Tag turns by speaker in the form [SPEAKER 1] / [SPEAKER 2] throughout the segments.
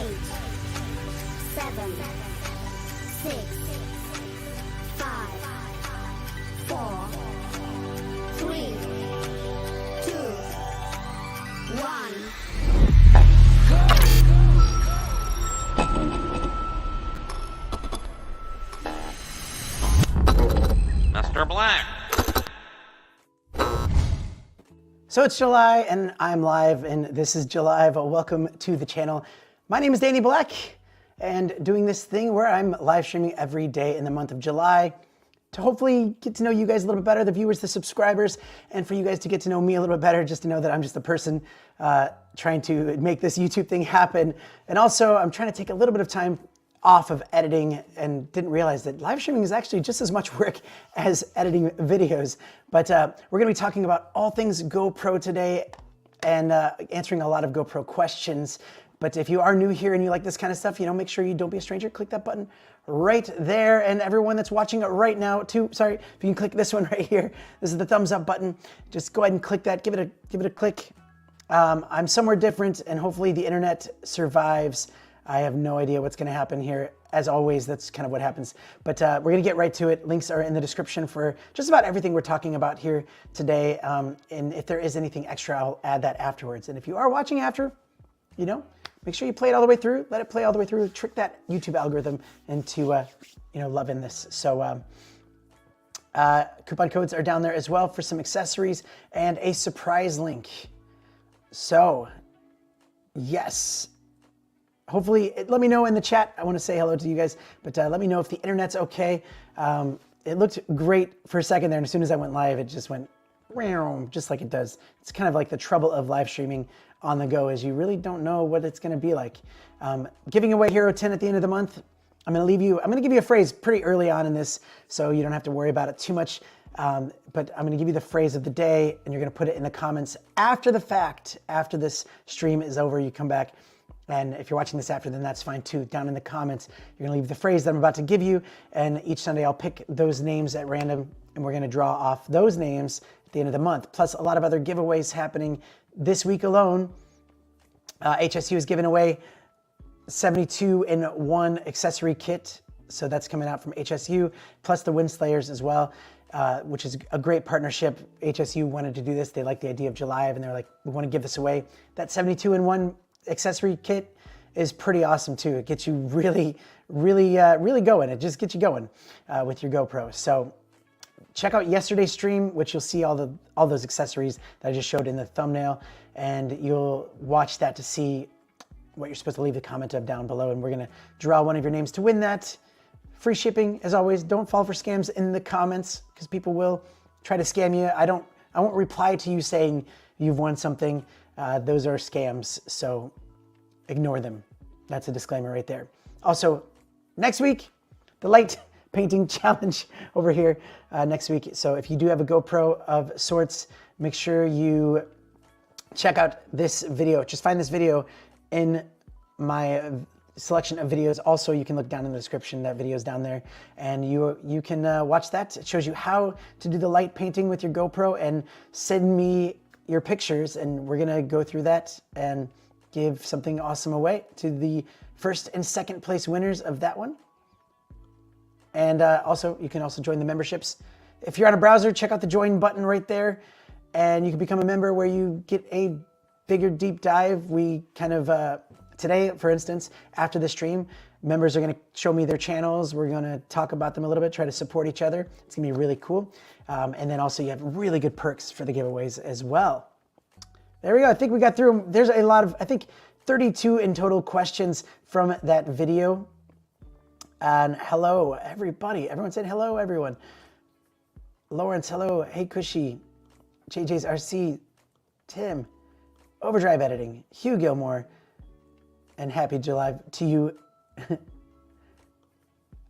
[SPEAKER 1] 8, 7, 6, 5, 4, 3, 2, 1.
[SPEAKER 2] Mr. Black.
[SPEAKER 3] So it's July and I'm live and this is July. Welcome to the channel. My name is Danny Black and doing this thing where I'm live streaming every day in the month of July to hopefully get to know you guys a little bit better, the viewers, the subscribers, and for you guys to get to know me a little bit better, just to know that I'm just a person trying to make this YouTube thing happen. And also I'm trying to take a little bit of time off of editing and didn't realize that live streaming is actually just as much work as editing videos. But we're gonna be talking about all things GoPro today and answering a lot of GoPro questions. But if you are new here and you like this kind of stuff, make sure you don't be a stranger. Click that button right there. And everyone that's watching it right now too, sorry, if you can click this one right here, this is the thumbs up button. Just go ahead and click that, give it a click. I'm somewhere different and hopefully the internet survives. I have no idea what's gonna happen here. As always, that's kind of what happens. But we're gonna get right to it. Links are in the description for just about everything we're talking about here today. And if there is anything extra, I'll add that afterwards. And if you are watching after, make sure you play it all the way through. Let it play all the way through. Trick that YouTube algorithm into, loving this. So coupon codes are down there as well for some accessories and a surprise link. So, yes. Hopefully, let me know in the chat. I want to say hello to you guys, but let me know if the internet's okay. It looked great for a second there, and as soon as I went live, it just went just like it does. It's kind of like the trouble of live streaming on the go is you really don't know what it's going to be like. Giving away Hero 10 at the end of the month. I'm going to give you a phrase pretty early on in this, so you don't have to worry about it too much. But I'm going to give you the phrase of the day, and you're going to put it in the comments after the fact. After this stream is over, you come back. And if you're watching this after, then that's fine too. Down in the comments, you're gonna leave the phrase that I'm about to give you. And each Sunday I'll pick those names at random and we're gonna draw off those names at the end of the month. Plus a lot of other giveaways happening this week alone. HSU is giving away 72-in-1 accessory kit. So that's coming out from HSU, plus the Wind Slayers as well, which is a great partnership. HSU wanted to do this. They like the idea of July and they're like, we wanna give this away. That 72-in-1 accessory kit is pretty awesome too. It gets you really going. It just gets you going with your GoPro. So check out yesterday's stream, which you'll see all those accessories that I just showed in the thumbnail, and you'll watch that to see what you're supposed to leave a comment of down below, and we're gonna draw one of your names to win that. Free shipping, as always. Don't fall for scams in the comments because people will try to scam you. I won't reply to you saying you've won something. Those are scams, so ignore them. That's a disclaimer right there. Also, next week, the light painting challenge over here next week. So if you do have a GoPro of sorts, make sure you check out this video. Just find this video in my selection of videos. Also, you can look down in the description. That video is down there, and you can watch that. It shows you how to do the light painting with your GoPro, and send me your pictures, and we're gonna go through that and give something awesome away to the first and second place winners of that one. And also, you can also join the memberships. If you're on a browser, check out the join button right there, and you can become a member where you get a bigger deep dive. We kind of, today, for instance, after the stream, members are gonna show me their channels. We're gonna talk about them a little bit, try to support each other. It's gonna be really cool. And then also you have really good perks for the giveaways as well. There we go. I think we got through them. There's a lot of, I think 32 in total questions from that video. And hello, everybody. Everyone said hello, everyone. Lawrence, hello. Hey, Cushy. JJ's RC. Tim. Overdrive Editing. Hugh Gilmore. And happy July to you.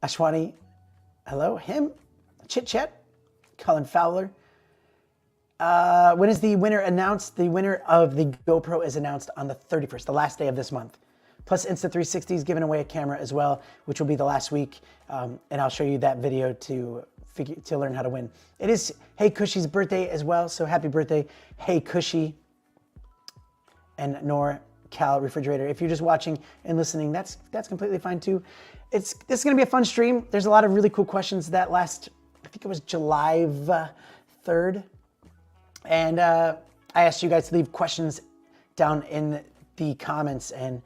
[SPEAKER 3] Ashwani. Hello. Him. Chit Chat. Colin Fowler. When is the winner announced? The winner of the GoPro is announced on the 31st, the last day of this month. Plus Insta360 is giving away a camera as well, which will be the last week. And I'll show you that video to learn how to win. It is Hey Cushy's birthday as well, so happy birthday, Hey Cushy. And Nor, cal refrigerator. If you're just watching and listening, that's completely fine too. This is gonna be a fun stream. There's a lot of really cool questions that last, I think it was July 3rd. And I asked you guys to leave questions down in the comments, and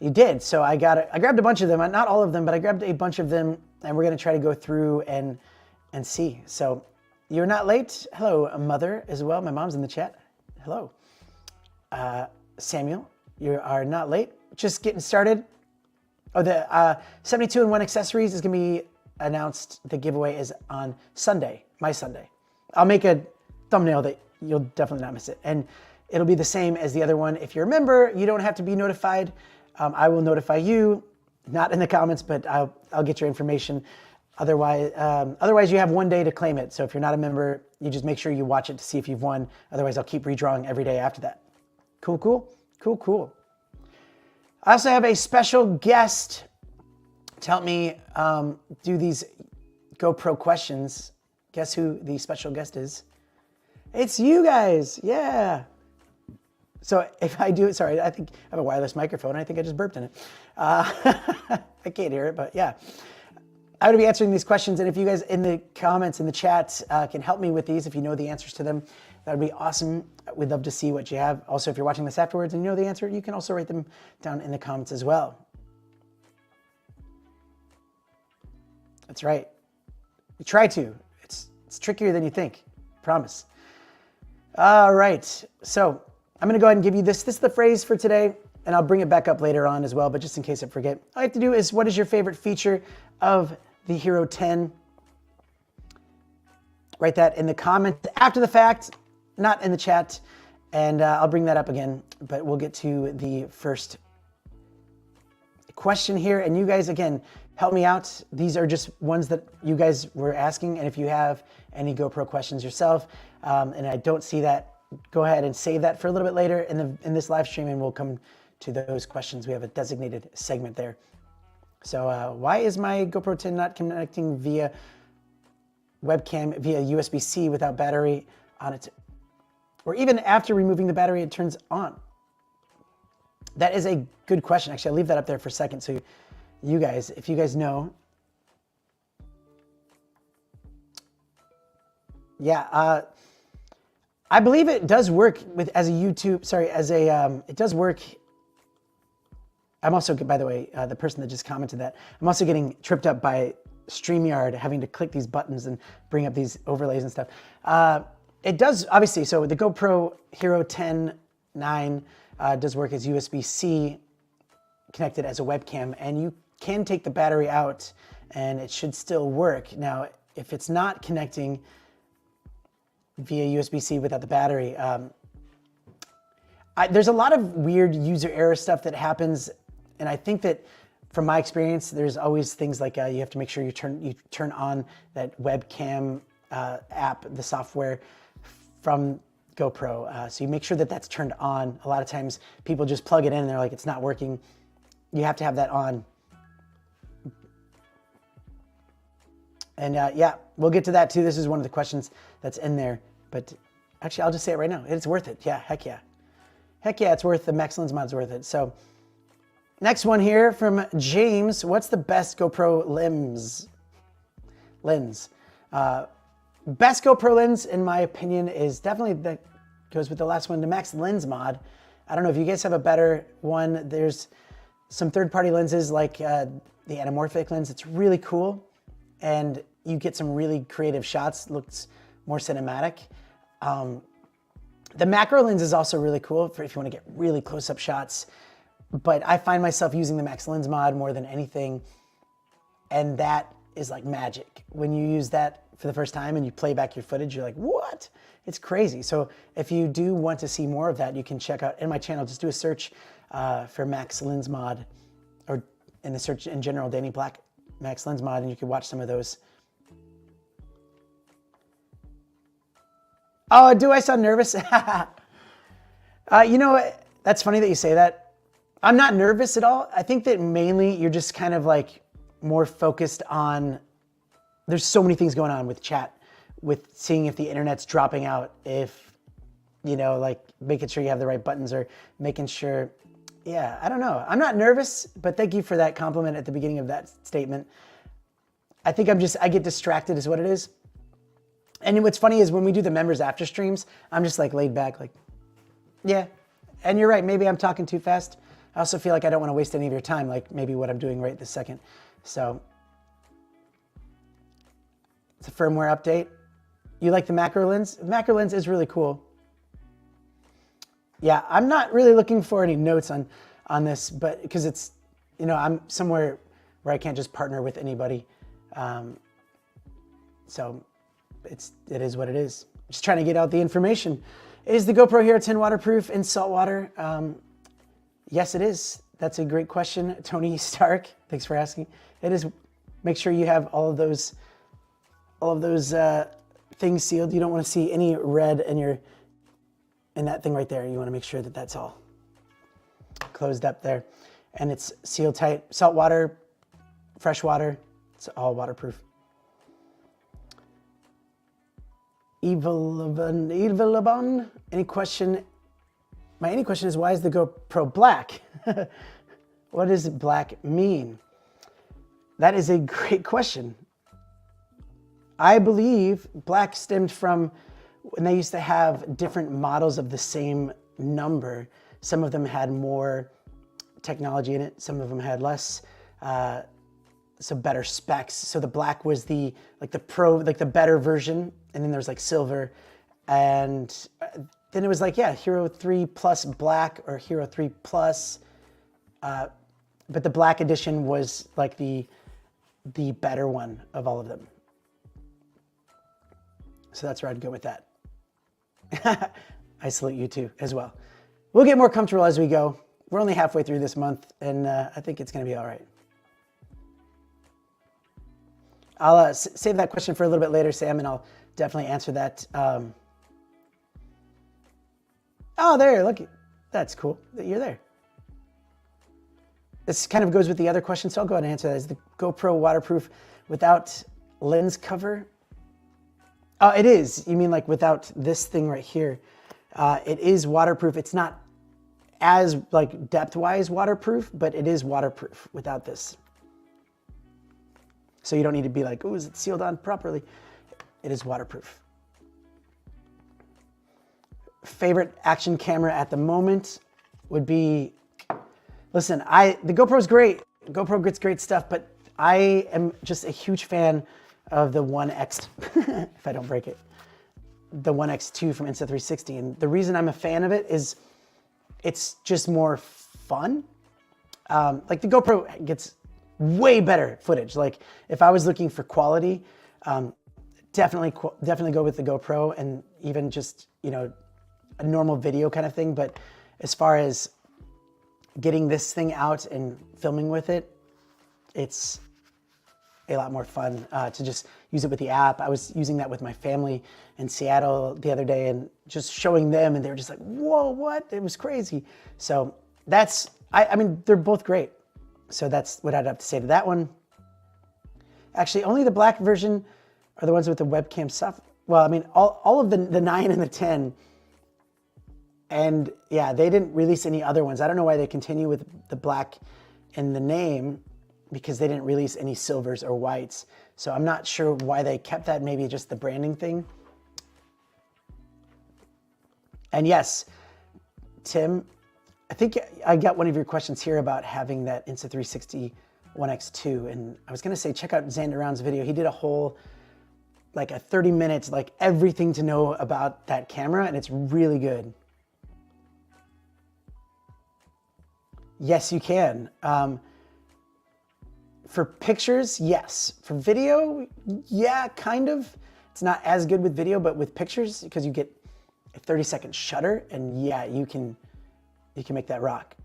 [SPEAKER 3] you did. So I grabbed a bunch of them, not all of them, but I grabbed a bunch of them, and we're gonna try to go through and see. So you're not late. Hello, mother as well. My mom's in the chat. Hello. Samuel, you are not late. Just getting started. Oh, the 72-in-1 accessories is gonna be announced. The giveaway is on Sunday, my Sunday. I'll make a thumbnail that you'll definitely not miss it. And it'll be the same as the other one. If you're a member, you don't have to be notified. I will notify you, not in the comments, but I'll get your information. Otherwise, you have 1 day to claim it. So if you're not a member, you just make sure you watch it to see if you've won. Otherwise, I'll keep redrawing every day after that. Cool, cool, cool, cool. I also have a special guest to help me do these GoPro questions. Guess who the special guest is? It's you guys, yeah. So if I do it, sorry, I think I have a wireless microphone. I think I just burped in it. I can't hear it, but yeah. I'm going to be answering these questions, and if you guys in the comments, in the chat, can help me with these, if you know the answers to them, that would be awesome. We'd love to see what you have. Also, if you're watching this afterwards and you know the answer, you can also write them down in the comments as well. That's right. You try to. It's trickier than you think. Promise. All right. So I'm going to go ahead and give you this. This is the phrase for today, and I'll bring it back up later on as well, but just in case I forget. All I have to do is, what is your favorite feature of the Hero 10? Write that in the comments after the fact, not in the chat, and I'll bring that up again, but we'll get to the first question here. And you guys, again, help me out. These are just ones that you guys were asking, and if you have any GoPro questions yourself, and I don't see that, go ahead and save that for a little bit later in this live stream, and we'll come to those questions. We have a designated segment there. So why is my GoPro 10 not connecting via webcam via USB-C without battery on it? Or even after removing the battery, it turns on? That is a good question. Actually, I'll leave that up there for a second. So you guys, if you guys know. Yeah, I believe it does work as a YouTube, sorry, it does work. I'm also, by the way, the person that just commented that, I'm also getting tripped up by StreamYard, having to click these buttons and bring up these overlays and stuff. It does, obviously, so the GoPro Hero 10-9 does work as USB-C connected as a webcam, and you can take the battery out and it should still work. Now, if it's not connecting via USB-C without the battery, there's a lot of weird user error stuff that happens. And I think that from my experience, there's always things like you have to make sure you turn on that webcam app, the software from GoPro. So you make sure that that's turned on. A lot of times people just plug it in and they're like, it's not working. You have to have that on. And yeah, we'll get to that too. This is one of the questions that's in there. But actually, I'll just say it right now. It's worth it. Yeah, heck yeah. Heck yeah, it's worth the Max Lens mod's worth it. So next one here from James. What's the best GoPro lens? Best GoPro lens, in my opinion, is definitely, that goes with the last one, the Max Lens mod. I don't know if you guys have a better one. There's some third-party lenses like the anamorphic lens. It's really cool, and you get some really creative shots. Looks more cinematic. The macro lens is also really cool for if you want to get really close-up shots. But I find myself using the Max Lens mod more than anything, and that is like magic. When you use that for the first time and you play back your footage, you're like, what? It's crazy. So if you do want to see more of that, you can check out in my channel, just do a search for Max Lens mod, or in the search in general, Danny Black Max Lens mod, and you can watch some of those. Oh, do I sound nervous? You know what? That's funny that you say that. I'm not nervous at all. I think that mainly you're just kind of like more focused on, there's so many things going on with chat, with seeing if the internet's dropping out, if, you know, like making sure you have the right buttons, or making sure Yeah, I don't know. I'm not nervous, but thank you for that compliment at the beginning of that statement. I think I get distracted is what it is. And what's funny is when we do the members after streams, I'm just like laid back, like, yeah. And you're right, maybe I'm talking too fast. I also feel like I don't want to waste any of your time, like maybe what I'm doing right this second. So it's a firmware update. You like the macro lens? The macro lens is really cool. Yeah, I'm not really looking for any notes on this, but because it's, you know, I'm somewhere where I can't just partner with anybody. So it is what it is. Just trying to get out the information. Is the GoPro Hero 10 waterproof in saltwater? Yes, it is. That's a great question. Tony Stark, thanks for asking. It is. Make sure you have all of those things sealed. You don't want to see any red in that thing right there. You want to make sure that that's all closed up there. And it's sealed tight. Salt water, fresh water, it's all waterproof. Evilabon, any question? My any question is, why is the GoPro black? What does black mean? That is a great question. I believe black stemmed from when they used to have different models of the same number. Some of them had more technology in it. Some of them had less, so better specs. So the black was the better version. And then there's like silver. And then it was like, yeah, Hero 3 Plus Black or Hero 3 Plus. But the black edition was like the better one of all of them. So that's where I'd go with that. I salute you too as well. We'll get more comfortable as we go. We're only halfway through this month, and I think it's going to be all right. I'll save that question for a little bit later, Sam, and I'll definitely answer that. Oh, there, look. That's cool that you're there. This kind of goes with the other question, so I'll go ahead and answer that. Is the GoPro waterproof without lens cover? Oh, it is. You mean like without this thing right here? It is waterproof. It's not as like depth-wise waterproof, but it is waterproof without this. So you don't need to be like, oh, is it sealed on properly? It is waterproof. Favorite action camera at the moment would be, listen, the GoPro's great. GoPro gets great stuff, but I am just a huge fan of the 1X, if I don't break it, the 1X2 from Insta360. And the reason I'm a fan of it is it's just more fun. Like the GoPro gets way better footage. Like if I was looking for quality, definitely go with the GoPro, and even just, you know, a normal video kind of thing. But as far as getting this thing out and filming with it, it's a lot more fun to just use it with the app. I was using that with my family in Seattle the other day and just showing them, and they were just like, whoa, what? It was crazy. So that's, I mean, they're both great. So that's what I'd have to say to that one. Actually, only the black version are the ones with the webcam stuff. Well, I mean, all of the 9 and the 10, and yeah, they didn't release any other ones. I don't know why they continue with the black in the name, because they didn't release any silvers or whites. So I'm not sure why they kept that, maybe just the branding thing. And yes, Tim, I think I got one of your questions here about having that Insta360 1X2. And I was gonna say, check out Xanderound's video. He did a whole, like a 30 minutes, like everything to know about that camera, and it's really good. Yes, you can. For pictures, yes. For video, yeah, kind of. It's not as good with video, but with pictures, because you get a 30-second shutter, and yeah, you can make that rock.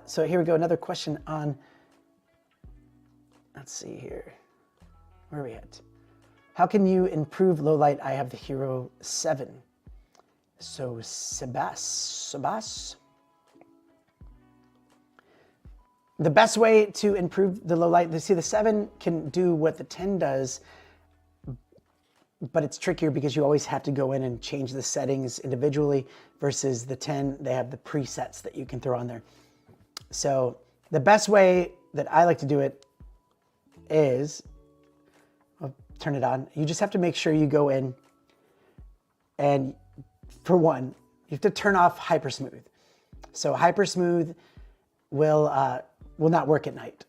[SPEAKER 3] So here we go, another question on, let's see here. Where are we at? How can you improve low light? I have the Hero 7. So Sebas. The best way to improve the low light, see, the 7 can do what the 10 does, but it's trickier because you always have to go in and change the settings individually versus the 10, they have the presets that you can throw on there. So the best way that I like to do it is, I'll turn it on. You just have to make sure you go in and for one, you have to turn off hypersmooth. So hypersmooth will not work at night.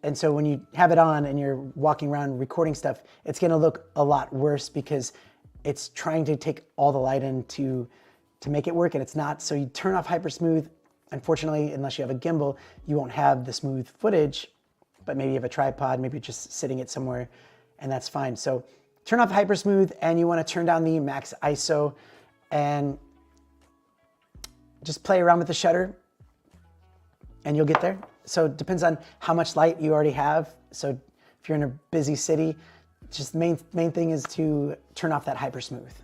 [SPEAKER 3] And so when you have it on and you're walking around recording stuff, it's gonna look a lot worse because it's trying to take all the light in to make it work, and it's not. So you turn off hypersmooth. Unfortunately, unless you have a gimbal, you won't have the smooth footage, but maybe you have a tripod, maybe just sitting it somewhere, and that's fine. So turn off hypersmooth, and you wanna turn down the max ISO and just play around with the shutter and you'll get there. So it depends on how much light you already have. So if you're in a busy city, just the main thing is to turn off that hypersmooth.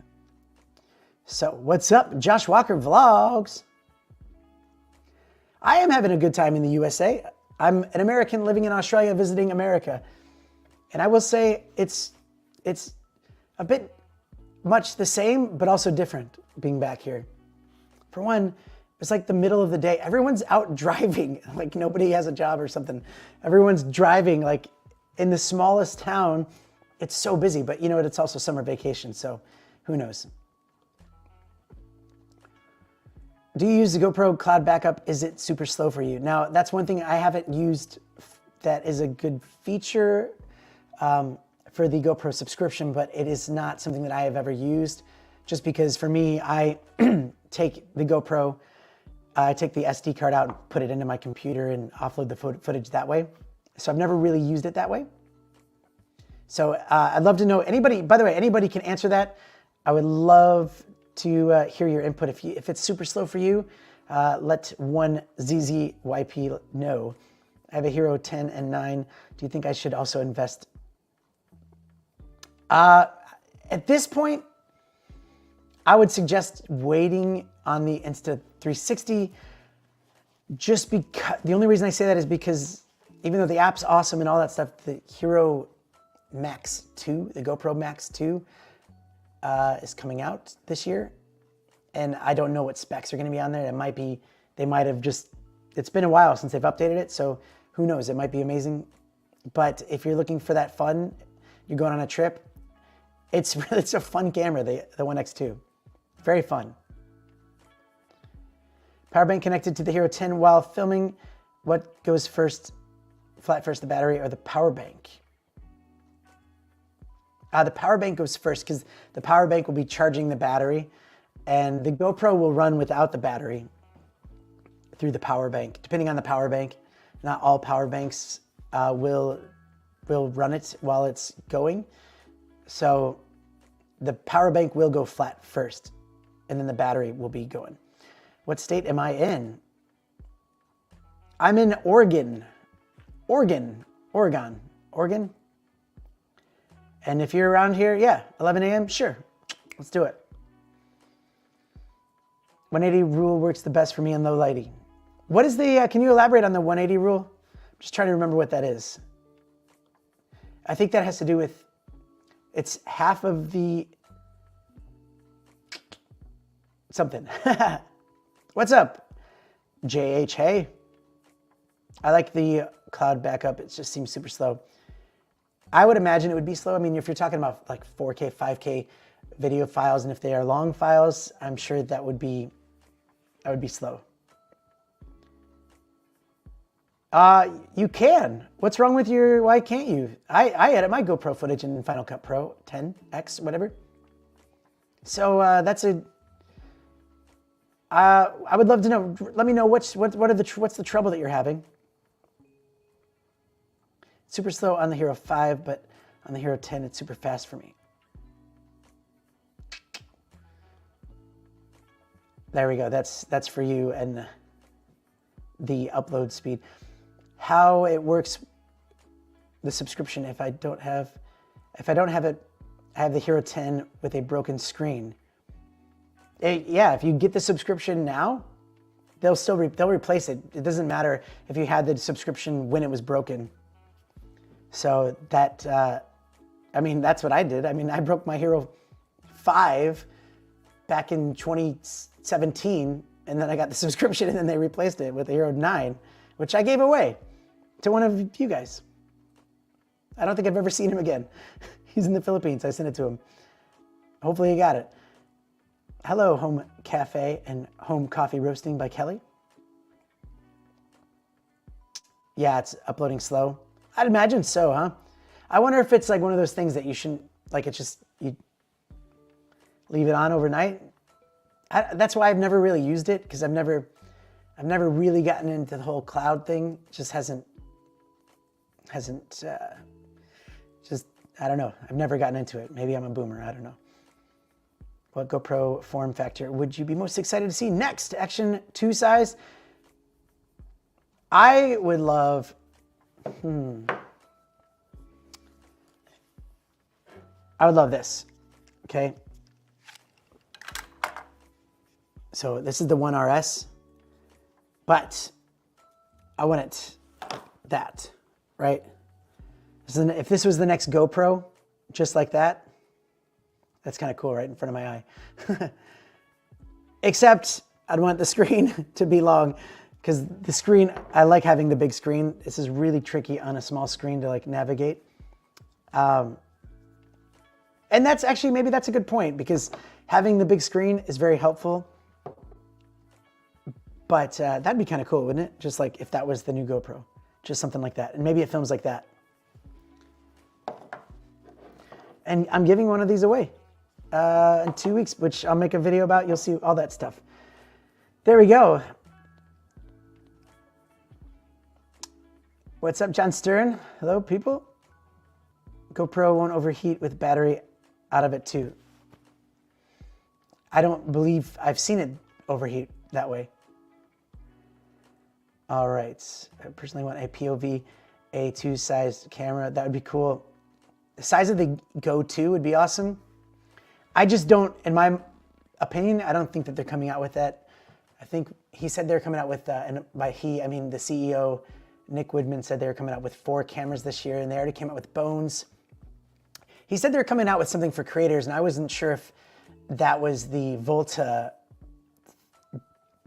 [SPEAKER 3] So what's up, Josh Walker Vlogs? I am having a good time in the USA. I'm an American living in Australia, visiting America. And I will say it's a bit much the same, but also different being back here. For one, it's like the middle of the day. Everyone's out driving, like nobody has a job or something. Everyone's driving, like in the smallest town. It's so busy, but you know what? It's also summer vacation, so who knows? Do you use the GoPro cloud backup? Is it super slow for you? Now, that's one thing I haven't used that is a good feature for the GoPro subscription, but it is not something that I have ever used, just because for me, I take the GoPro, I take the SD card out and put it into my computer and offload the footage that way. So I've never really used it that way. So I'd love to know, anybody, by the way, anybody can answer that. I would love to hear your input. If it's super slow for you, let one ZZYP know. I have a Hero 10 and 9. Do you think I should also invest? At this point, I would suggest waiting on the Insta360, just because, the only reason I say that is because even though the app's awesome and all that stuff, the Hero Max 2, the GoPro Max 2 is coming out this year. And I don't know what specs are gonna be on there. It might be, they might have just, it's been a while since they've updated it, so who knows, it might be amazing. But if you're looking for that fun, you're going on a trip, it's a fun camera, the One X2. Very fun. Power bank connected to the Hero 10 while filming. What goes first, flat first, the battery or the power bank? The power bank goes first because the power bank will be charging the battery, and the GoPro will run without the battery through the power bank. Depending on the power bank, not all power banks will run it while it's going. So the power bank will go flat first, and then the battery will be going. What state am I in? I'm in Oregon. Oregon. And if you're around here, yeah, 11 a.m., sure, let's do it. 180 rule works the best for me in low lighting. What is the, can you elaborate on the 180 rule? I'm just trying to remember what that is. I think that has to do with, it's half of the, something. What's up, JH? Hey. I like the cloud backup. It just seems super slow. I would imagine it would be slow. I mean, if you're talking about like 4K, 5K video files, and if they are long files, I'm sure that would be slow. You can. What's wrong with your, why can't you? I edit my GoPro footage in Final Cut Pro 10X, whatever. So that's a, I would love to know, let me know what's the trouble that you're having. Super slow on the Hero 5, but on the Hero 10, it's super fast for me. There we go. That's for you and the upload speed. How it works, the subscription. If I don't have it, I have the Hero 10 with a broken screen. Yeah, if you get the subscription now, they'll replace it. It doesn't matter if you had the subscription when it was broken. So that I mean, that's what I did. I mean, I broke my Hero 5 back in 2017, and then I got the subscription, and then they replaced it with the Hero 9, which I gave away to one of you guys. I don't think I've ever seen him again. He's in the Philippines. I sent it to him. Hopefully he got it. Hello, Home Cafe and Home Coffee Roasting by Kelly. Yeah, it's uploading slow. I'd imagine so, huh? I wonder if it's like one of those things that you shouldn't, like it's just, you leave it on overnight. That's why I've never really used it, because I've never really gotten into the whole cloud thing. It just hasn't, just, I don't know. I've never gotten into it. Maybe I'm a boomer, I don't know. What GoPro form factor would you be most excited to see next? Action 2 size? I would love, I would love this, okay? So this is the 1RS, but I want it that, right? If this was the next GoPro, just like that, that's kind of cool, right in front of my eye. Except I'd want the screen to be long, because the screen, I like having the big screen. This is really tricky on a small screen to like navigate. And that's actually, maybe that's a good point, because having the big screen is very helpful. But that'd be kind of cool, wouldn't it? Just like if that was the new GoPro, just something like that. And maybe it films like that. And I'm giving one of these away in 2 weeks, which I'll make a video about. You'll see all that stuff. There we go. What's up, John Stern? Hello, people. GoPro won't overheat with battery out of it too. I don't believe I've seen it overheat that way. All right, I personally want a POV A2 size camera. That would be cool. The size of the Go 2 would be awesome. I just don't, in my opinion, I don't think that they're coming out with that. I think he said they're coming out with, and by he, I mean the CEO, Nick Woodman, said they were coming out with 4 cameras this year, and they already came out with Bones. He said they're coming out with something for creators, and I wasn't sure if that was the Volta.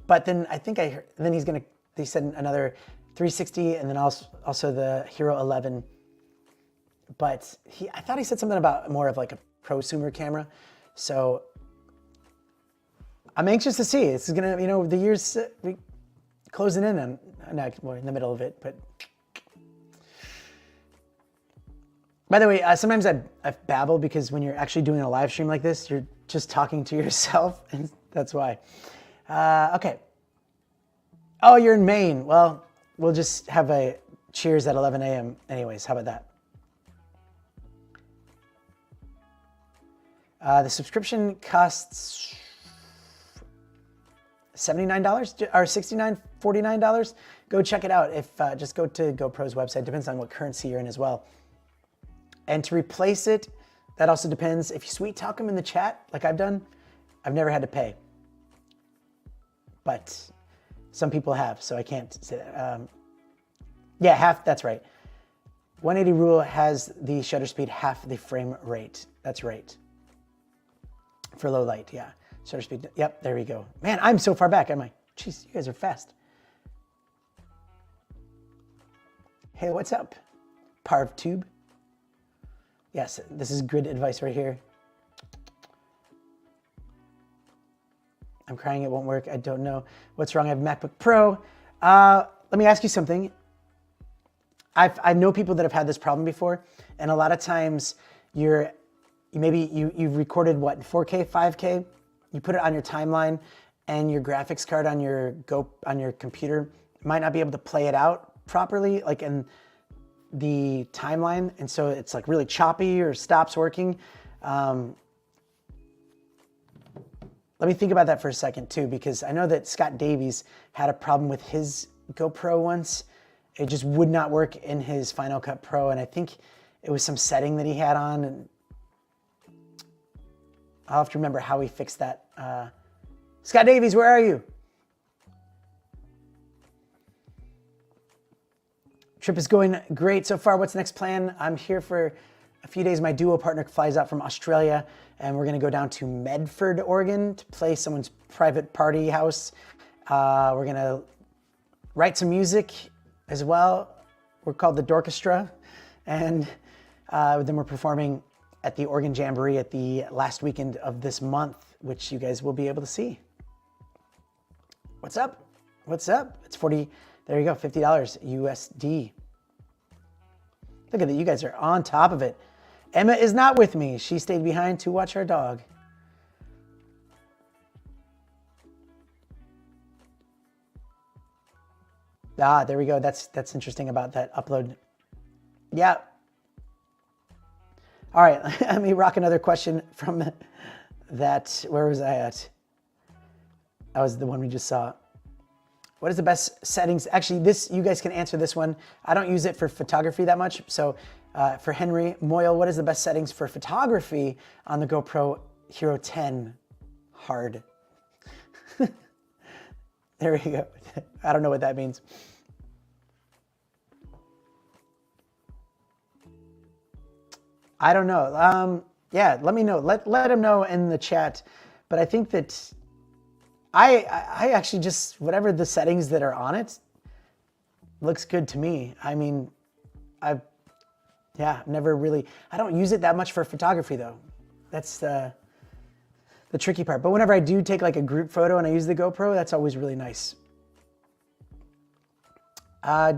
[SPEAKER 3] But then I think I heard, then he's gonna, they said another 360, and then also the Hero 11. But I thought he said something about more of like a prosumer camera. So I'm anxious to see. This is gonna, you know, the year's closing in, and not more in the middle of it, but. By the way, sometimes I babble, because when you're actually doing a live stream like this, you're just talking to yourself, and that's why. Okay. Oh, you're in Maine. Well, we'll just have a cheers at 11 a.m. anyways. How about that? The subscription costs $79 or $69, $49. Go check it out. If just go to GoPro's website. Depends on what currency you're in as well. And to replace it, that also depends. If you sweet talk them in the chat, like I've done, I've never had to pay. But some people have, so I can't say that. Yeah, half, that's right. 180 rule has the shutter speed half the frame rate. That's right. For low light, yeah. Shutter speed, yep, there we go. Man, I'm so far back, am I? Jeez, you guys are fast. Hey, what's up? ParvTube. Yes, this is good advice right here. I'm crying, it won't work. I don't know what's wrong. I have MacBook Pro. Let me ask you something. I know people that have had this problem before, and a lot of times you've recorded what, 4K, 5K, you put it on your timeline, and your graphics card on your computer might not be able to play it out properly, like in the timeline, and so it's like really choppy or stops working. Let me think about that for a second too, because I know that Scott Davies had a problem with his GoPro once. It just would not work in his Final Cut Pro, and I think it was some setting that he had on, and I'll have to remember how he fixed that. Scott Davies, where are you? Trip is going great so far. What's the next plan? I'm here for a few days, my duo partner flies out from Australia, and we're gonna go down to Medford, Oregon to play someone's private party house. We're gonna write some music as well. We're called the Dorchestra, and then we're performing at the Oregon Jamboree at the last weekend of this month, which you guys will be able to see. What's up? What's up? It's 40, there you go, $50 USD. Look at that, you guys are on top of it. Emma is not with me. She stayed behind to watch our dog. Ah, there we go. That's interesting about that upload. Yeah. All right, let me rock another question from that. Where was I at? That was the one we just saw. What is the best settings? Actually, this, you guys can answer this one. I don't use it for photography that much. So for Henry Moyle, what is the best settings for photography on the GoPro Hero 10 Hard? There we go. I don't know what that means. I don't know. Yeah, let me know. Let him know in the chat. But I think that I actually just, whatever the settings that are on it, looks good to me. I mean, yeah, never really, I don't use it that much for photography though. That's the tricky part. But whenever I do take like a group photo and I use the GoPro, that's always really nice.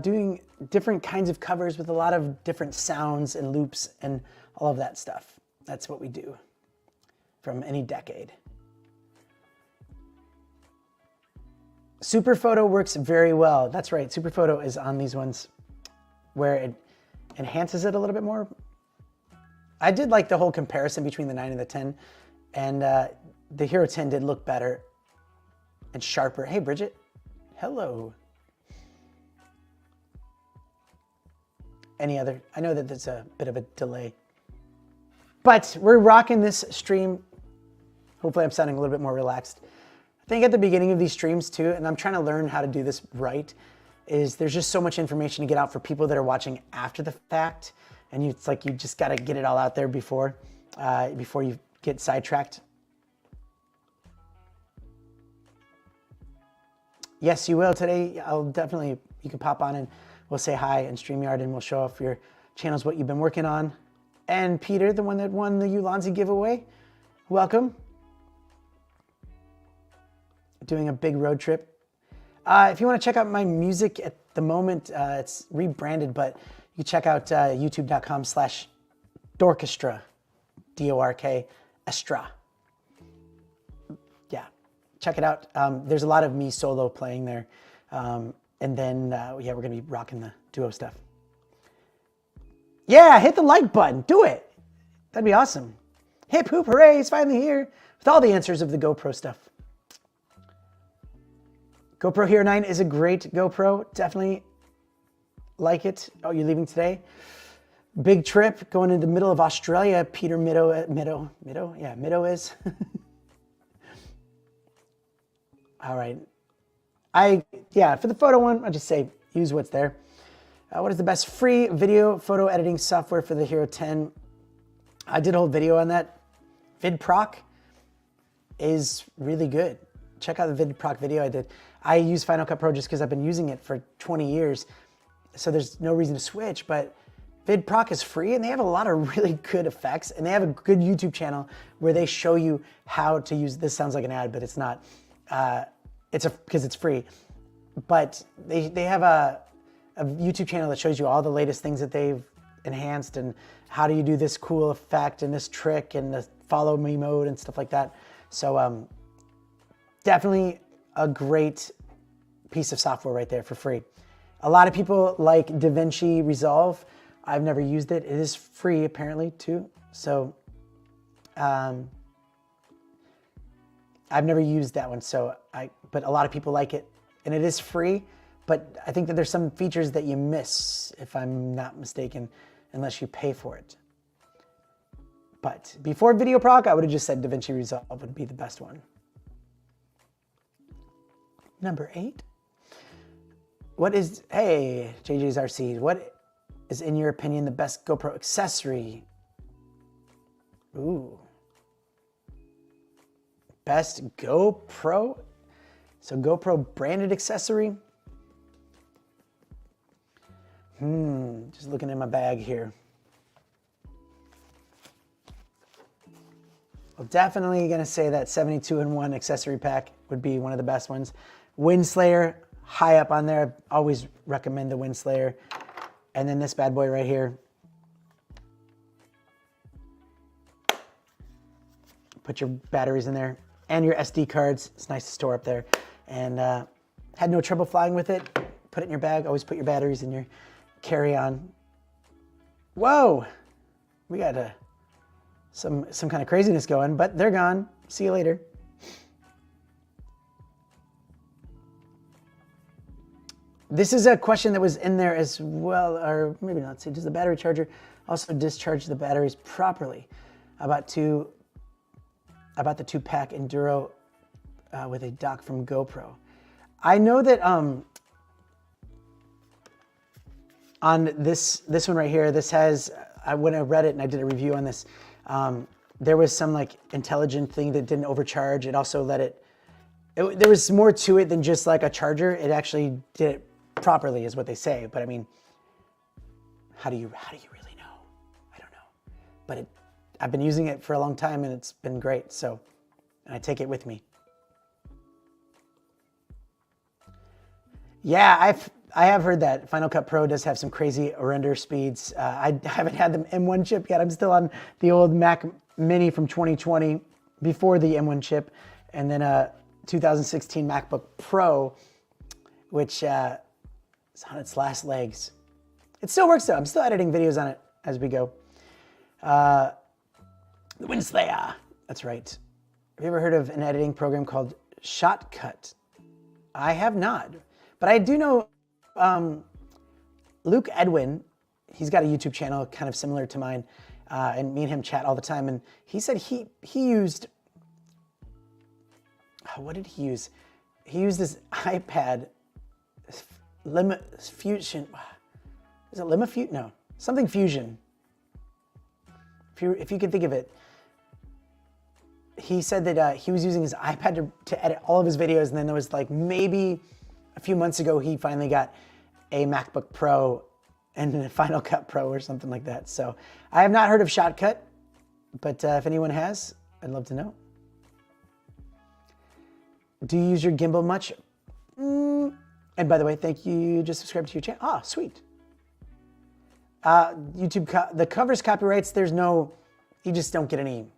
[SPEAKER 3] Doing different kinds of covers with a lot of different sounds and loops and all of that stuff. That's what we do from any decade. Super Photo works very well. That's right, Super Photo is on these ones where it enhances it a little bit more. I did like the whole comparison between the 9 and the 10, and the Hero 10 did look better and sharper. Hey, Bridget. Hello. Any other? I know that there's a bit of a delay, but we're rocking this stream. Hopefully I'm sounding a little bit more relaxed. I think at the beginning of these streams too, and I'm trying to learn how to do this right, is there's just so much information to get out for people that are watching after the fact. And it's like, you just got to get it all out there before you get sidetracked. Yes, you will today. I'll definitely, you can pop on and we'll say hi in StreamYard and we'll show off your channels, what you've been working on. And Peter, the one that won the Ulanzi giveaway, welcome. Doing a big road trip. If you want to check out my music at the moment, it's rebranded, but you check out youtube.com/Dorchestra, D-O-R-K, Estra. Yeah, check it out. There's a lot of me solo playing there. And then, yeah, we're going to be rocking the duo stuff. Yeah, hit the like button. Do it. That'd be awesome. Hip hoop hooray, he's finally here with all the answers of the GoPro stuff. GoPro Hero 9 is a great GoPro. Definitely like it. Oh, you're leaving today? Big trip going into the middle of Australia. Peter Middo is. All right. Yeah, for the photo one, I'll just say use what's there. What is the best free video photo editing software for the Hero 10? I did a whole video on that. VidProc is really good. Check out the VidProc video I did. I use Final Cut Pro just because I've been using it for 20 years. So there's no reason to switch, but VidProc is free and they have a lot of really good effects, and they have a good YouTube channel where they show you how to use, this sounds like an ad, but it's not. Because it's free. But they have a YouTube channel that shows you all the latest things that they've enhanced and how do you do this cool effect and this trick and the follow me mode and stuff like that. So definitely a great piece of software right there for free. A lot of people like DaVinci Resolve. I've never used it. It is free apparently too. So I've never used that one, but a lot of people like it, and it is free, but I think that there's some features that you miss, if I'm not mistaken, unless you pay for it. But before VideoProc, I would have just said DaVinci Resolve would be the best one. Number 8. Hey, JJ's RC, what is, in your opinion, the best GoPro accessory Ooh. Best GoPro. So GoPro branded accessory. Just looking in my bag here. Well, definitely gonna say that 72-in-1 accessory pack would be one of the best ones. Windslayer, high up on there. Always recommend the Windslayer. And then this bad boy right here. Put your batteries in there and your SD cards. It's nice to store up there. And had no trouble flying with it. Put it in your bag. Always put your batteries in your carry-on. Whoa, we got some kind of craziness going, but they're gone. See you later. This is a question that was in there as well, or maybe not. So does the battery charger also discharge the batteries properly? About the 2-pack Enduro with a dock from GoPro. I know that on this one right here, this has, when I read it and I did a review on this, there was some like intelligent thing that didn't overcharge. It also there was more to it than just like a charger. It actually did it properly is what they say. But I mean, how do you really know? I don't know. But I've been using it for a long time and it's been great. So, and I take it with me. Yeah, I have heard that Final Cut Pro does have some crazy render speeds. I haven't had the M1 chip yet. I'm still on the old Mac Mini from 2020 before the M1 chip, and then a 2016 MacBook Pro, which is on its last legs. It still works though. I'm still editing videos on it as we go. The Windslayer. That's right. Have you ever heard of an editing program called Shotcut? I have not. But I do know Luke Edwin, he's got a YouTube channel kind of similar to mine, and me and him chat all the time. And he said he used, what did he use? He used this iPad, Lumafusion. Is it Lumafusion? No, something Fusion. If you can think of it. He said that he was using his iPad to edit all of his videos, and then there was like maybe a few months ago, he finally got a MacBook Pro and a Final Cut Pro or something like that. So I have not heard of Shotcut, but if anyone has, I'd love to know. Do you use your gimbal much? And by the way, thank you. Just subscribe to your channel. Ah, sweet. YouTube, the covers copyrights, there's no, you just don't get any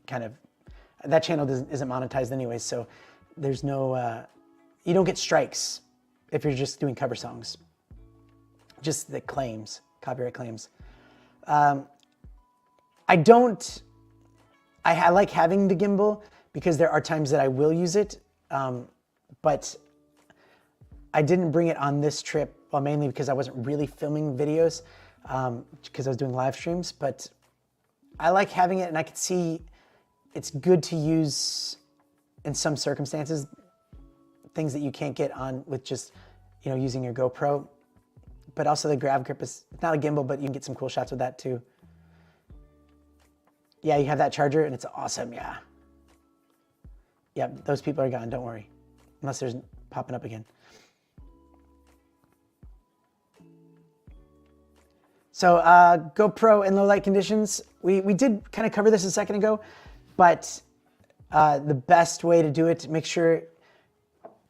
[SPEAKER 3] kind of, that channel isn't monetized anyway, so there's no, you don't get strikes if you're just doing cover songs. Just the claims, copyright claims. I like having the gimbal because there are times that I will use it, but I didn't bring it on this trip, well, mainly because I wasn't really filming videos, because I was doing live streams, but I like having it, and I could see it's good to use in some circumstances, things that you can't get on with just, using your GoPro. But also the grab grip is not a gimbal, but you can get some cool shots with that too. Yeah, you have that charger and it's awesome, yeah. Yeah, those people are gone, don't worry. Unless there's popping up again. So GoPro in low light conditions, we did kind of cover this a second ago, but the best way to do it, make sure,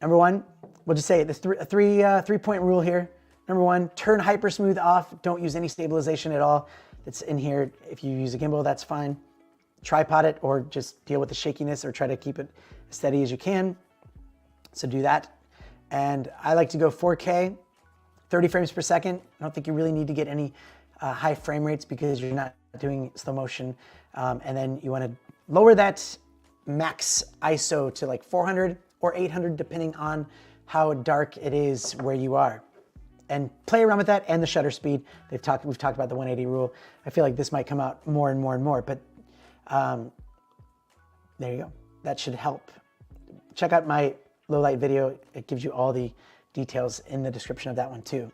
[SPEAKER 3] number one, we'll just say the three-point rule here. Number one, turn hyper smooth off. Don't use any stabilization at all. That's in here. If you use a gimbal, that's fine. Tripod it or just deal with the shakiness or try to keep it as steady as you can. So do that. And I like to go 4K, 30 frames per second. I don't think you really need to get any high frame rates because you're not doing slow motion. And then you want to lower that max ISO to like 400 or 800, depending on how dark it is where you are. And play around with that and the shutter speed. We've talked about the 180 rule. I feel like this might come out more and more and more, but there you go. That should help. Check out my low light video. It gives you all the details in the description of that one too.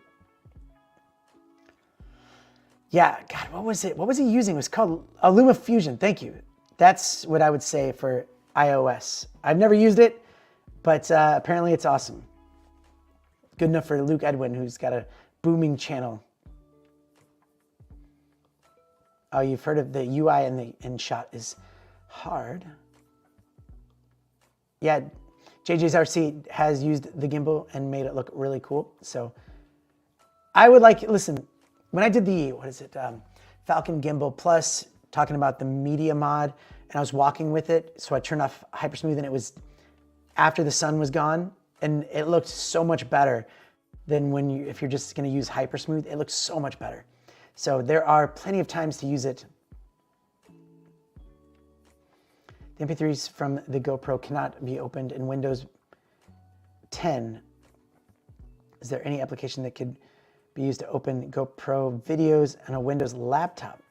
[SPEAKER 3] Yeah, God, what was it? What was he using? It was called a Lumafusion. Thank you. That's what I would say for iOS. I've never used it, but apparently it's awesome. Good enough for Luke Edwin, who's got a booming channel. Oh, you've heard of the UI and the InShot is hard. Yeah, JJ's RC has used the gimbal and made it look really cool. So I would like, listen, when I did the, Falcon Gimbal Plus, talking about the media mod, and I was walking with it, so I turned off Hypersmooth, and it was after the sun was gone, and it looked so much better than if you're just gonna use Hypersmooth. It looks so much better. So there are plenty of times to use it. The MP3s from the GoPro cannot be opened in Windows 10. Is there any application that could be used to open GoPro videos on a Windows laptop?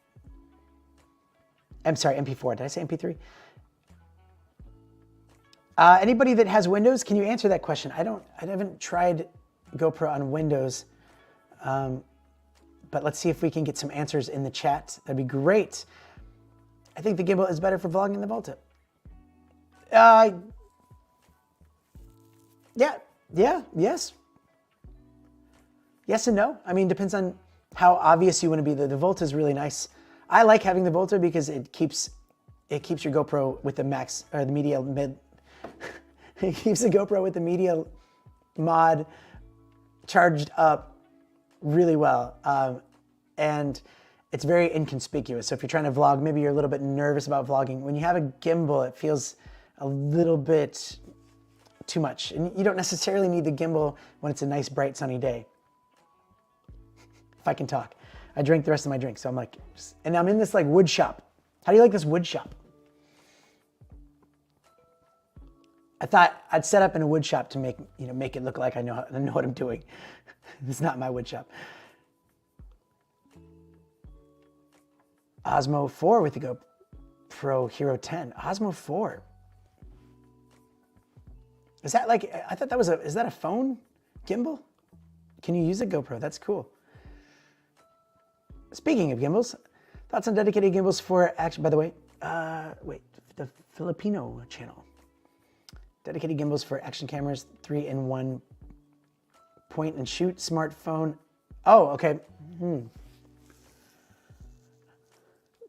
[SPEAKER 3] I'm sorry, MP4. Did I say MP3? Anybody that has Windows, can you answer that question? I haven't tried GoPro on Windows, but let's see if we can get some answers in the chat. That'd be great. I think the gimbal is better for vlogging than the Volta. Yes. Yes and no. I mean, depends on how obvious you want to be. The Volta is really nice. I like having the Volta because it keeps your GoPro with the max or the media mid. It keeps the GoPro with the media mod charged up really well, and it's very inconspicuous. So if you're trying to vlog, maybe you're a little bit nervous about vlogging. When you have a gimbal, it feels a little bit too much, and you don't necessarily need the gimbal when it's a nice, bright, sunny day. If I can talk. I drank the rest of my drink, so I'm like, and I'm in this like wood shop. How do you like this wood shop? I thought I'd set up in a wood shop to make it look like I know what I'm doing. It's not my wood shop. Osmo 4 with the GoPro Hero 10. Osmo 4. Is that like, I thought that was is that a phone gimbal? Can you use a GoPro? That's cool. Speaking of gimbals, thoughts on dedicated gimbals for action, by the way, the Filipino channel. Dedicated gimbals for action cameras, 3-in-1 point and shoot smartphone. Oh, okay.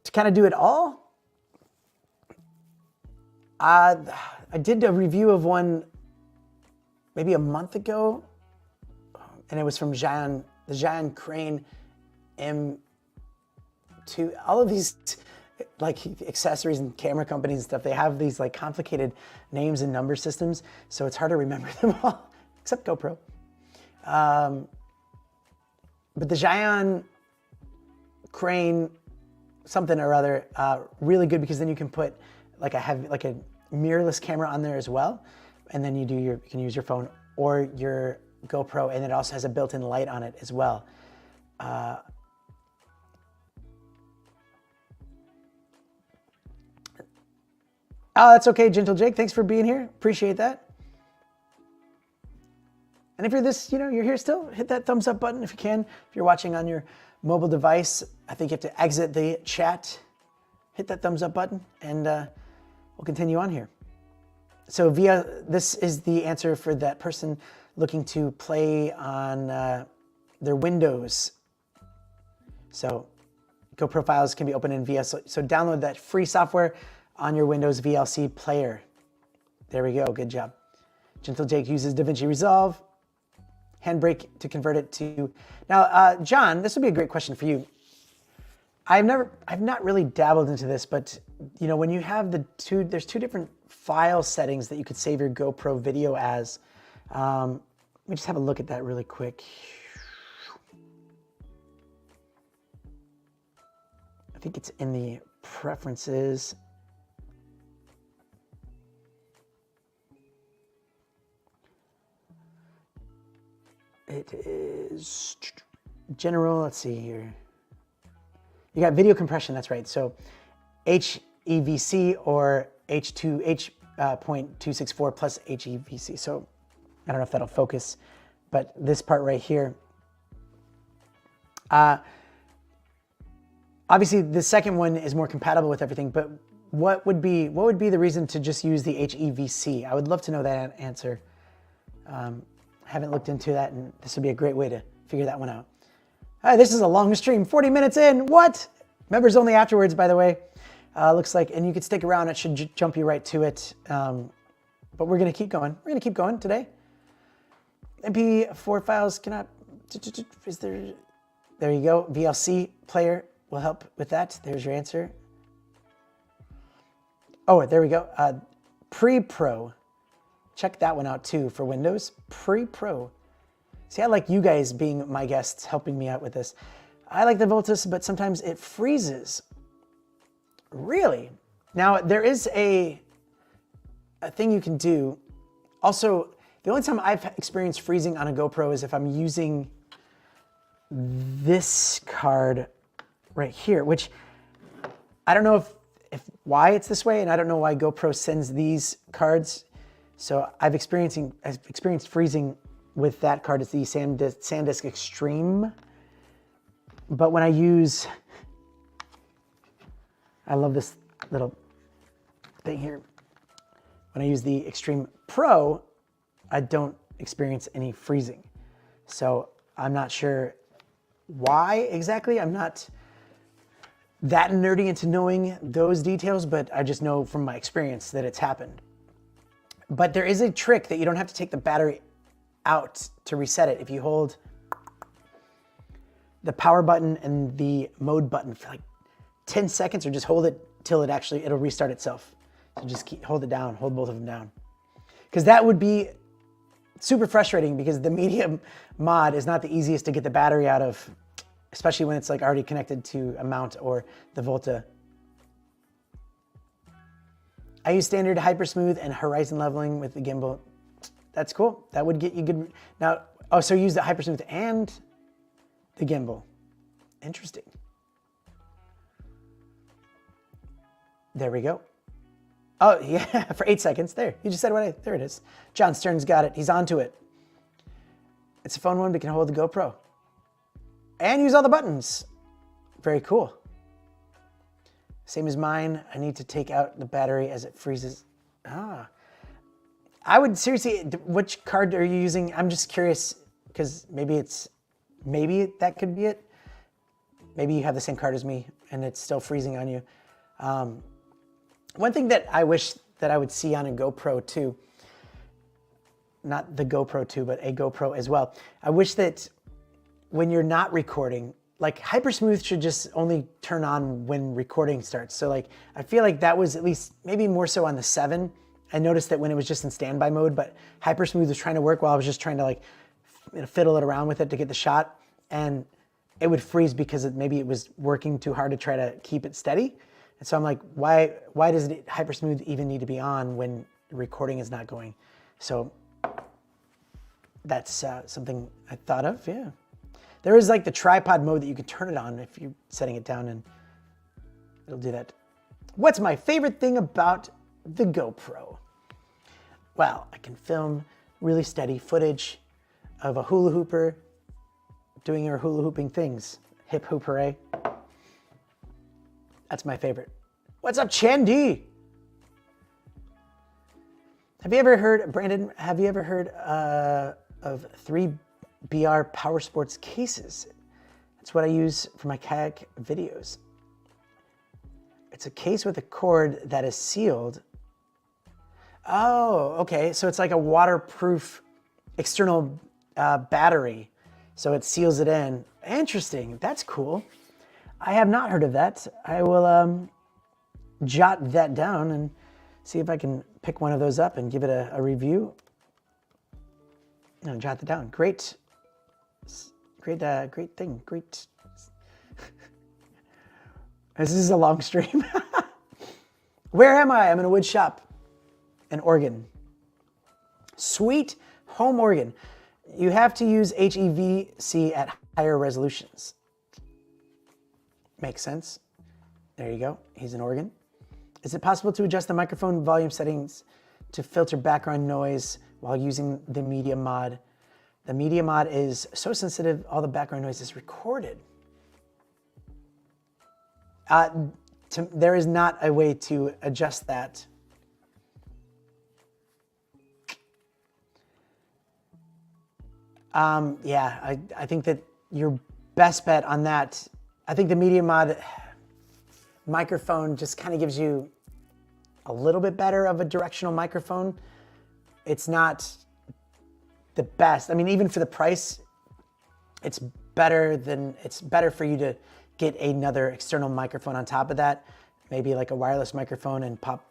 [SPEAKER 3] To kind of do it all. I did a review of one maybe a month ago, and it was from the Giant Crane M2. All of these like accessories and camera companies and stuff, they have these like complicated names and number systems, so it's hard to remember them all, except GoPro. But the Giant Crane something or other, really good, because then you can put like a mirrorless camera on there as well, and then you can use your phone or your GoPro, and it also has a built-in light on it as well. Oh, that's okay, Gentle Jake. Thanks for being here. Appreciate that. And if you're you're here still, hit that thumbs up button if you can. If you're watching on your mobile device, I think you have to exit the chat, hit that thumbs up button, and we'll continue on here. So this is the answer for that person looking to play on their Windows. So GoPro files can be opened in VS. So download that free software on your Windows VLC player. There we go, good job. Gentle Jake uses DaVinci Resolve, Handbrake to convert it to. Now, John, this would be a great question for you. I've not really dabbled into this, but when you have there's two different file settings that you could save your GoPro video as. Let me just have a look at that really quick. I think it's in the preferences. It is general, let's see here. You got video compression, that's right. So HEVC or H.264 plus HEVC. So I don't know if that'll focus, but this part right here. Obviously, the second one is more compatible with everything, but what would be the reason to just use the HEVC? I would love to know that answer. Haven't looked into that, and this would be a great way to figure that one out. All right, this is a long stream, 40 minutes in. What? Members only afterwards, by the way. Looks like, and you could stick around. It should jump you right to it. But we're gonna keep going. We're gonna keep going today. MP4 files cannot. Is there? There you go. VLC player will help with that. There's your answer. Oh, there we go. Pre-Pro. Check that one out too for Windows. Pre-Pro. See, I like you guys being my guests, helping me out with this. I like the Voltus, but sometimes it freezes. Really? Now, there is a thing you can do. Also, the only time I've experienced freezing on a GoPro is if I'm using this card right here, which I don't know if why it's this way, and I don't know why GoPro sends these cards. So I've experienced freezing with that card. It's the SanDisk Extreme. But when I use, I love this little thing here. When I use the Extreme Pro, I don't experience any freezing. So I'm not sure why exactly. I'm not that nerdy into knowing those details, but I just know from my experience that it's happened. But there is a trick that you don't have to take the battery out to reset it. If you hold the power button and the mode button for like 10 seconds, or just hold it till it'll restart itself. So just hold it down, hold both of them down. Because that would be super frustrating, because the medium mod is not the easiest to get the battery out of, especially when it's like already connected to a mount or the Volta. I use standard hypersmooth and horizon leveling with the gimbal. That's cool. That would get you good. Now, oh, so you use the hypersmooth and the gimbal. Interesting. There we go. Oh, yeah, for 8 seconds. There, you just said what there it is. John Stern's got it. He's onto it. It's a phone one, but can hold the GoPro. And use all the buttons. Very cool. Same as mine. I need to take out the battery as it freezes. I would seriously, which card are you using? I'm just curious, because maybe that could be it. Maybe you have the same card as me and it's still freezing on you. One thing that I wish that I would see on a GoPro 2, not the GoPro 2, but a GoPro as well. I wish that when you're not recording, like hypersmooth should just only turn on when recording starts. So like, I feel like that was at least maybe more so on the 7. I noticed that when it was just in standby mode, but hypersmooth was trying to work while I was just trying to like fiddle it around with it to get the shot, and it would freeze because maybe it was working too hard to try to keep it steady. And so I'm like, why does hypersmooth even need to be on when recording is not going? So that's something I thought of, yeah. There is like the tripod mode that you can turn it on if you're setting it down, and it'll do that. What's my favorite thing about the GoPro? Well, I can film really steady footage of a hula hooper doing her hula hooping things. Hip hoop hooray. That's my favorite. What's up, Chandy? Have you ever heard, Brandon, have you ever heard of 3BR Power Sports cases? That's what I use for my kayak videos. It's a case with a cord that is sealed. Oh, okay. So it's like a waterproof external battery. So it seals it in. Interesting. That's cool. I have not heard of that. I will jot that down and see if I can pick one of those up and give it a review. No, jot that down. Great thing. Great. This is a long stream. Where am I? I'm in a wood shop in Oregon. Sweet home Oregon. You have to use HEVC at higher resolutions. Makes sense. There you go. He's in Oregon. Is it possible to adjust the microphone volume settings to filter background noise while using the media mod? The media mod is so sensitive, all the background noise is recorded. There is not a way to adjust that. Yeah, I think that your best bet on that, I think the Media Mod microphone just kind of gives you a little bit better of a directional microphone. It's not the best. I mean, even for the price, it's better for you to get another external microphone on top of that, maybe like a wireless microphone, and pop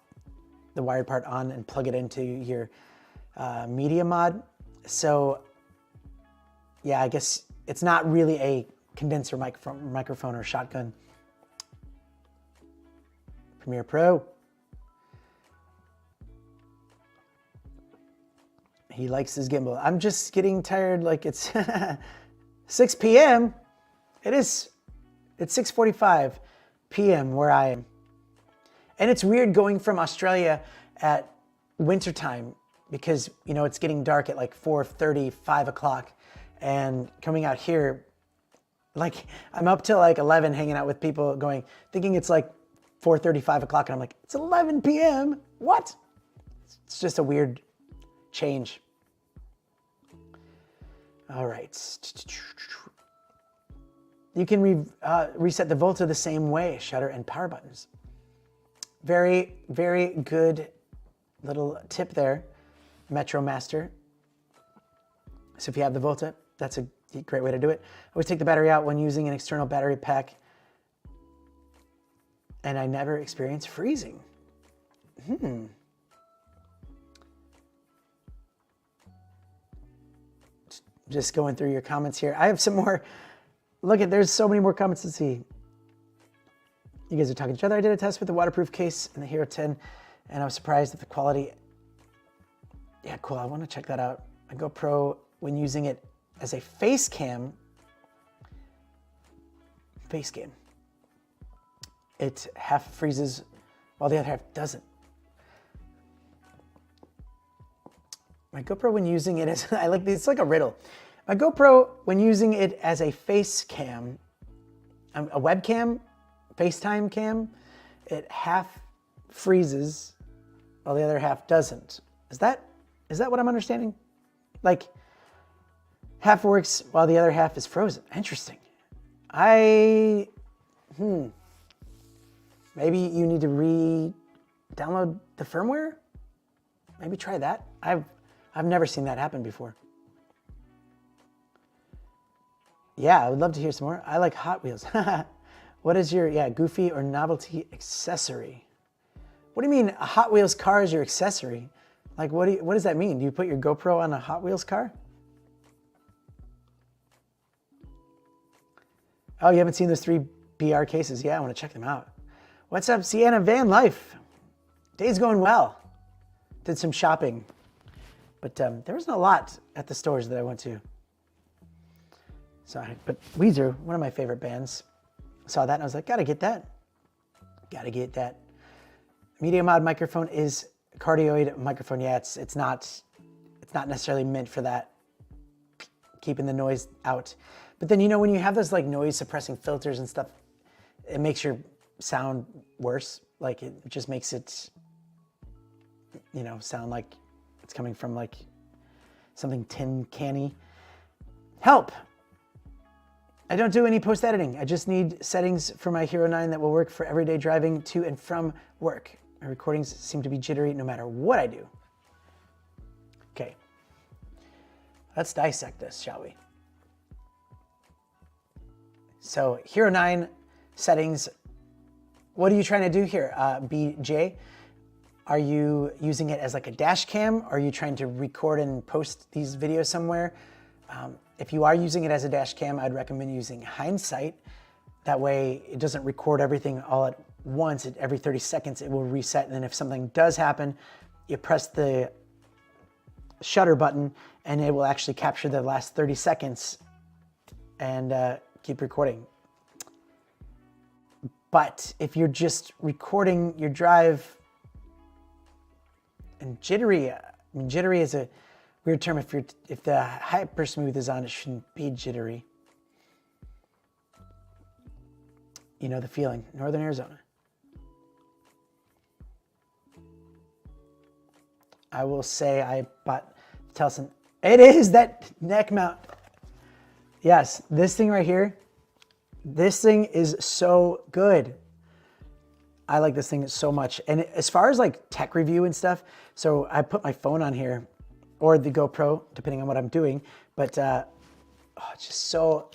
[SPEAKER 3] the wired part on and plug it into your Media Mod. So yeah, I guess it's not really a condenser microphone or shotgun. Premiere Pro. He likes his gimbal. I'm just getting tired, like it's 6 p.m. It's 6:45 p.m. where I am. And it's weird going from Australia at wintertime because, you know, it's getting dark at like 4:30, 5 o'clock. And coming out here, like I'm up till like 11 hanging out with people thinking it's like 4:30, 5 o'clock. And I'm like, it's 11 p.m. What? It's just a weird change. All right. You can reset the Volta the same way, shutter and power buttons. Very, very good little tip there, Metro Master. So if you have the Volta, that's a great way to do it. Always take the battery out when using an external battery pack. And I never experience freezing. Just going through your comments here. I have some more. Look there's so many more comments to see. You guys are talking to each other. I did a test with the waterproof case and the Hero 10, and I was surprised at the quality. Yeah, cool. I want to check that out. My GoPro, when using it as a face cam, it half freezes while the other half doesn't. My GoPro, when using it as, it's like a riddle. My GoPro, when using it as a face cam, a webcam, FaceTime cam, it half freezes while the other half doesn't. Is that what I'm understanding? Like half works while the other half is frozen. Interesting. Maybe you need to re-download the firmware. Maybe try that. I've never seen that happen before. Yeah, I would love to hear some more. I like Hot Wheels. What is your, goofy or novelty accessory? What do you mean a Hot Wheels car is your accessory? Like, what does that mean? Do you put your GoPro on a Hot Wheels car? Oh, you haven't seen those 3 BR cases? Yeah, I want to check them out. What's up, Sienna Van Life? Day's going well. Did some shopping. But there wasn't a lot at the stores that I went to. But Weezer, one of my favorite bands, saw that and I was like, gotta get that. Gotta get that. Media Mod microphone is cardioid microphone. Yeah, it's not necessarily meant for that, keeping the noise out. But then, you know, when you have those like noise suppressing filters and stuff, it makes your sound worse. Like it just makes it, you know, sound like it's coming from like something tin canny. Help! I don't do any post-editing. I just need settings for my Hero 9 that will work for everyday driving to and from work. My recordings seem to be jittery no matter what I do. Okay. Let's dissect this, shall we? So Hero 9 settings. What are you trying to do here, BJ? Are you using it as like a dash cam? Are you trying to record and post these videos somewhere? If you are using it as a dash cam, I'd recommend using hindsight. That way it doesn't record everything all at once. Every 30 seconds it will reset. And then if something does happen, you press the shutter button and it will actually capture the last 30 seconds and keep recording. But if you're just recording your drive and jittery, I mean, jittery is a weird term. If the hyper smooth is on, it shouldn't be jittery. You know the feeling. Northern Arizona. I will say I bought the Telson. It is that neck mount. Yes, this thing right here. This thing is so good. I like this thing so much. And as far as like tech review and stuff, so I put my phone on here or the GoPro, depending on what I'm doing, but it's just so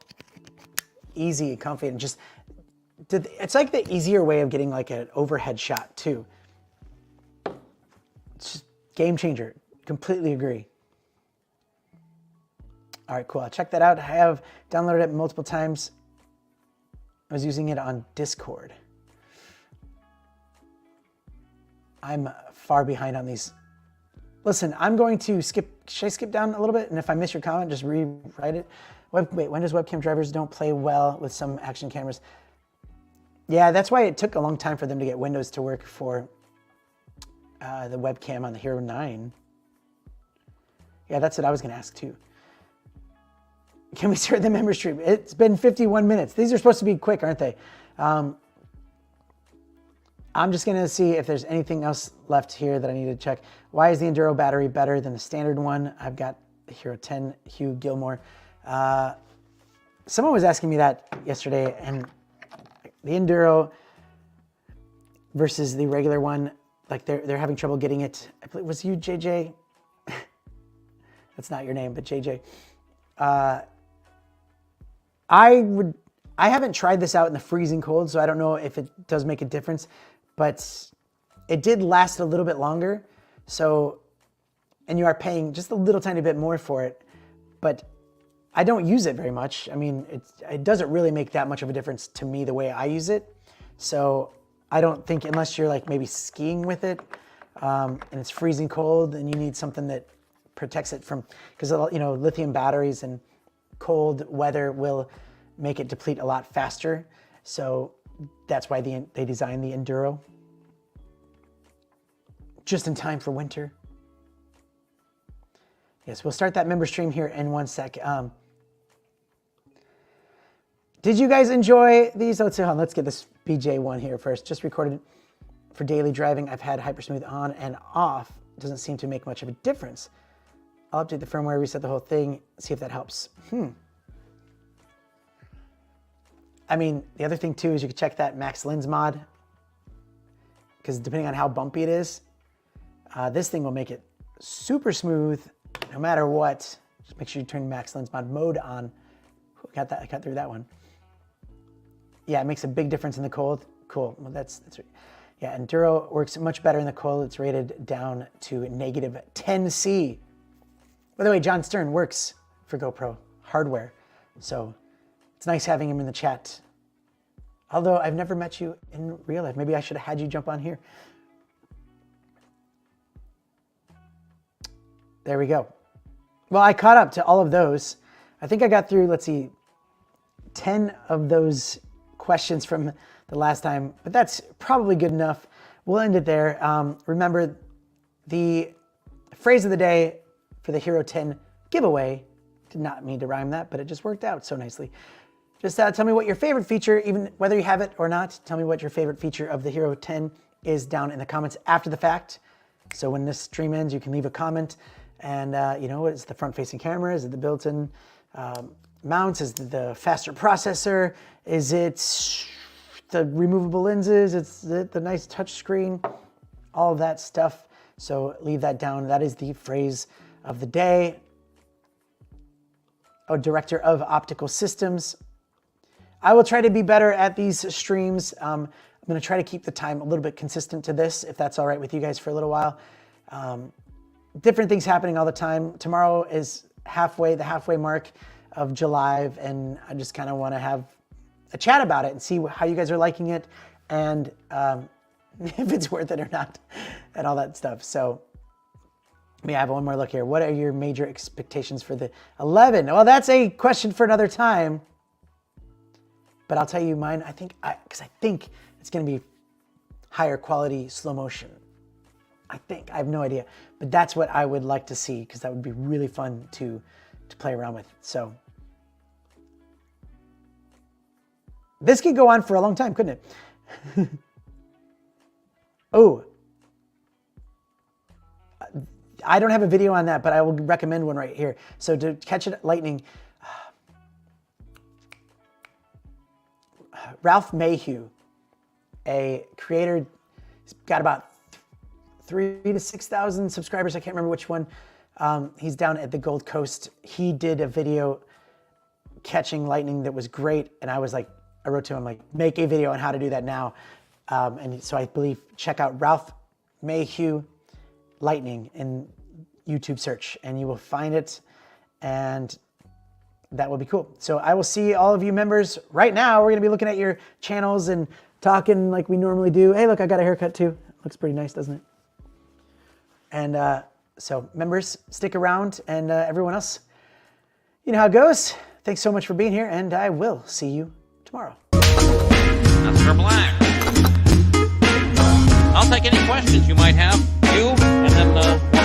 [SPEAKER 3] easy and comfy and just, it's like the easier way of getting like an overhead shot too. It's just game changer. Completely agree. All right, cool. I'll check that out. I have downloaded it multiple times. I was using it on Discord. I'm far behind on these. Listen, I'm going to skip. Should I skip down a little bit? And if I miss your comment, just rewrite it. Wait, when does webcam drivers don't play well with some action cameras? Yeah, that's why it took a long time for them to get Windows to work for the webcam on the Hero 9. Yeah, that's what I was going to ask too. Can we start the member stream? It's been 51 minutes. These are supposed to be quick, aren't they? I'm just going to see if there's anything else left here that I need to check. Why is the Enduro battery better than the standard one? I've got the Hero 10 Hugh Gilmore. Someone was asking me that yesterday, and the Enduro versus the regular one, like they're having trouble getting it. I believe, was you JJ? That's not your name, but JJ. I haven't tried this out in the freezing cold, so I don't know if it does make a difference, but it did last a little bit longer. So, and you are paying just a little tiny bit more for it, but I don't use it very much. I mean, it doesn't really make that much of a difference to me the way I use it. So I don't think, unless you're like maybe skiing with it, and it's freezing cold and you need something that protects it from, because you know, lithium batteries and cold weather will make it deplete a lot faster. So that's why they designed the Enduro just in time for winter. Yes, we'll start that member stream here in 1 sec. Did you guys enjoy these? Let's get this BJ one here first. Just recorded for daily driving. I've had Hypersmooth on and off. Doesn't seem to make much of a difference. I'll update the firmware, reset the whole thing, see if that helps. I mean, the other thing too is you can check that max lens mod, because depending on how bumpy it is, this thing will make it super smooth no matter what. Just make sure you turn max lens mod mode on. Got that, I got through that one. Yeah, it makes a big difference in the cold. Cool, well that's right. Yeah, Enduro works much better in the cold. It's rated down to -10C. By the way, John Stern works for GoPro hardware, so it's nice having him in the chat. Although I've never met you in real life. Maybe I should have had you jump on here. There we go. Well, I caught up to all of those. I think I got through, let's see, 10 of those questions from the last time, but that's probably good enough. We'll end it there. Remember, the phrase of the day for the Hero 10 giveaway, did not mean to rhyme that, but it just worked out so nicely. Just tell me what your favorite feature, even whether you have it or not, tell me what your favorite feature of the Hero 10 is down in the comments after the fact. So when this stream ends, you can leave a comment. And you know, is it the front-facing camera? Is it the built-in mounts? Is it the faster processor? Is it the removable lenses? It's the nice touch screen? All of that stuff. So leave that down. That is the phrase of the day. Oh, Director of Optical Systems. I will try to be better at these streams. I'm going to try to keep the time a little bit consistent to this, if that's all right with you guys for a little while. Different things happening all the time. Tomorrow is the halfway mark of July, and I just kind of want to have a chat about it and see how you guys are liking it, and if it's worth it or not, and all that stuff. So let me have one more look here. What are your major expectations for the 11? Well, that's a question for another time. But I'll tell you mine. Because I think it's going to be higher quality slow motion. I have no idea, but that's what I would like to see, because that would be really fun to play around with. So This could go on for a long time, couldn't it? Oh, I don't have a video on that, but I will recommend one right here. So to catch it lightning, Ralph Mayhew, a creator, he's got about 3,000 to 6,000 subscribers. I can't remember which one. He's down at the Gold Coast. He did a video catching lightning that was great. And I was like, I wrote to him like, make a video on how to do that now. And so I believe, check out Ralph Mayhew lightning in YouTube search and you will find it. And that will be cool. So I will see all of you members right now. We're going to be looking at your channels and talking like we normally do. Hey, look, I got a haircut too. Looks pretty nice, doesn't it? And so members, stick around, and everyone else, you know how it goes. Thanks so much for being here, and I will see you tomorrow.
[SPEAKER 2] Mr. Black. I'll take any questions you might have. You, and then